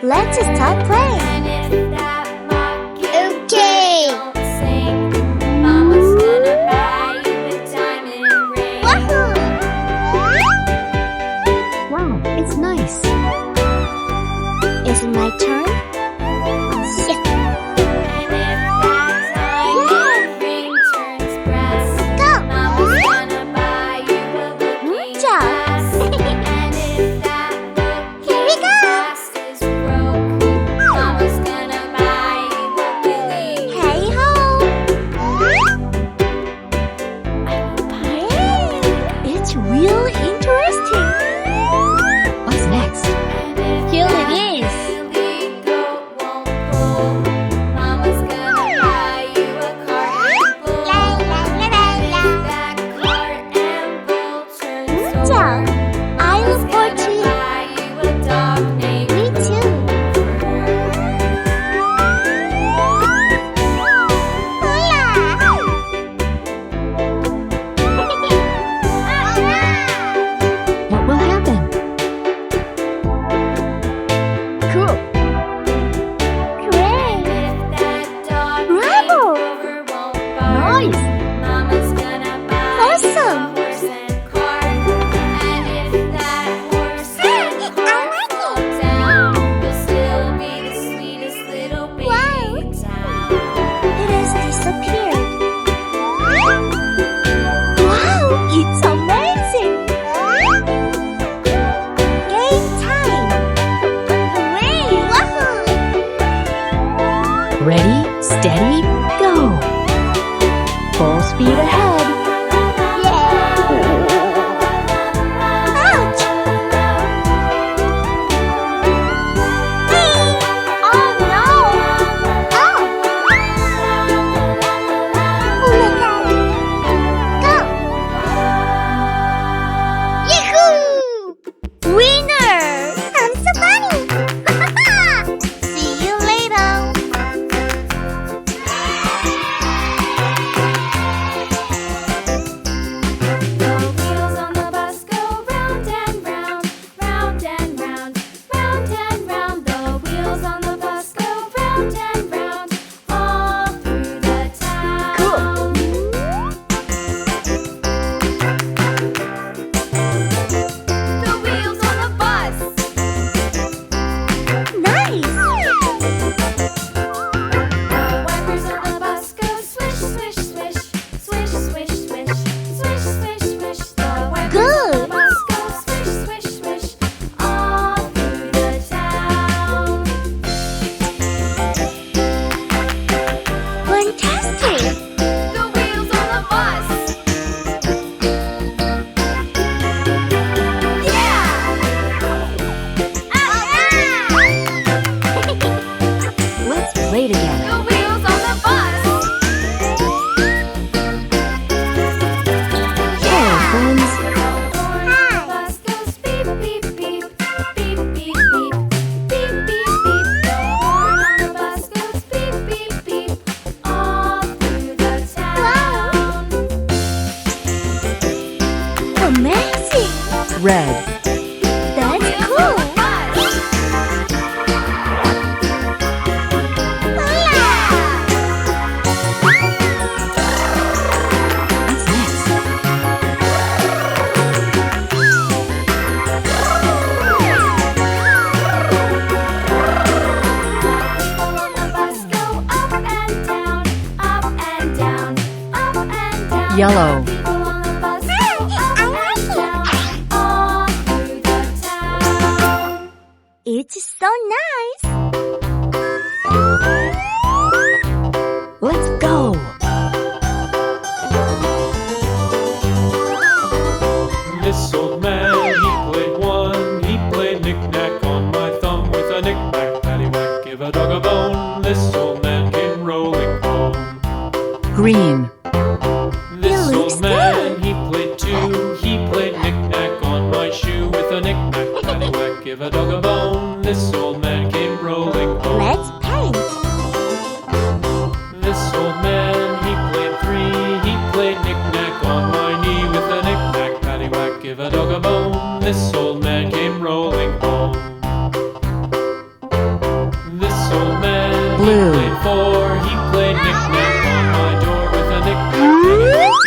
Let's start playing. Okay. Wow, it's nice. Is it my turn? Yes. Really interesting. What's next? Here it is. I look forward to it. Me too. What will happen? Cool. Great. Bravo. Nice. Awesome. It has disappeared. Wow, it's amazing! Game time! Hooray! Woohoo! Ready, steady, go! Full speed ahead. Ouch! Oh no! Oh! Look at it! Go! Yahoo! Winner! I'm so funny! See you later! The wheels on the bus go round and round, round and round, round and round. The wheels on the bus go round and round, all through the town. Cool. The wheels on the bus. Nice! The wipers on the bus go swish, swish, swish, swish, swish, swish, swish, swish, swish. The wipers on the Good! bus go swish, swish, swish, all through the town. Fantastic! The wheels on the bus. Yeah! Let's play together. The wheels on the bus. Hello, friends. The horn on the bus goes beep, beep, beep, beep, beep, beep, beep, beep, beep. The horn on the bus goes beep, beep, beep, all through the town. Amazing! Red. That's cool! What's next? People on the bus go up and down, up and down, up and down. Yellow. People on the bus go up and down, all through the town. It's so nice! Let's go! This old man, he played one. He played knick-knack on my thumb with a knick-knack, paddywhack, give a dog a bone. This old man came rolling home. Green. This looks old man, he played two. He played knick-knack on my shoe with a knick-knack, paddywhack, give a dog a bone. This old man came rolling home. Let's paint! This old man, he played three. He played knick-knack on my knee with a knick-knack, paddywhack, give a dog a bone. This old man came rolling home.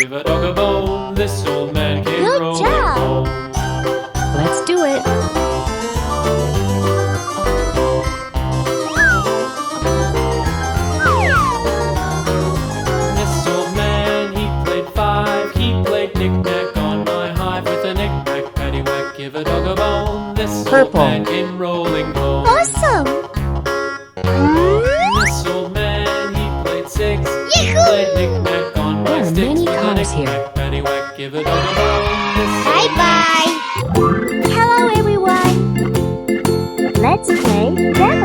give a dog a bone. This old man came Good rolling job. home. Let's do it. This old man, he played five. He played knick-knack on my hive with a knick-knack, paddywhack, give a dog a bone. This old Purple. man came rolling home. Awesome! This old man, he played six. He Yahoo! played knick-knack on my There are sticks many with a cars here. knick-knack, paddywhack, give a dog a bone. This old Bye man- bye! Hello everyone! Let's play Dell.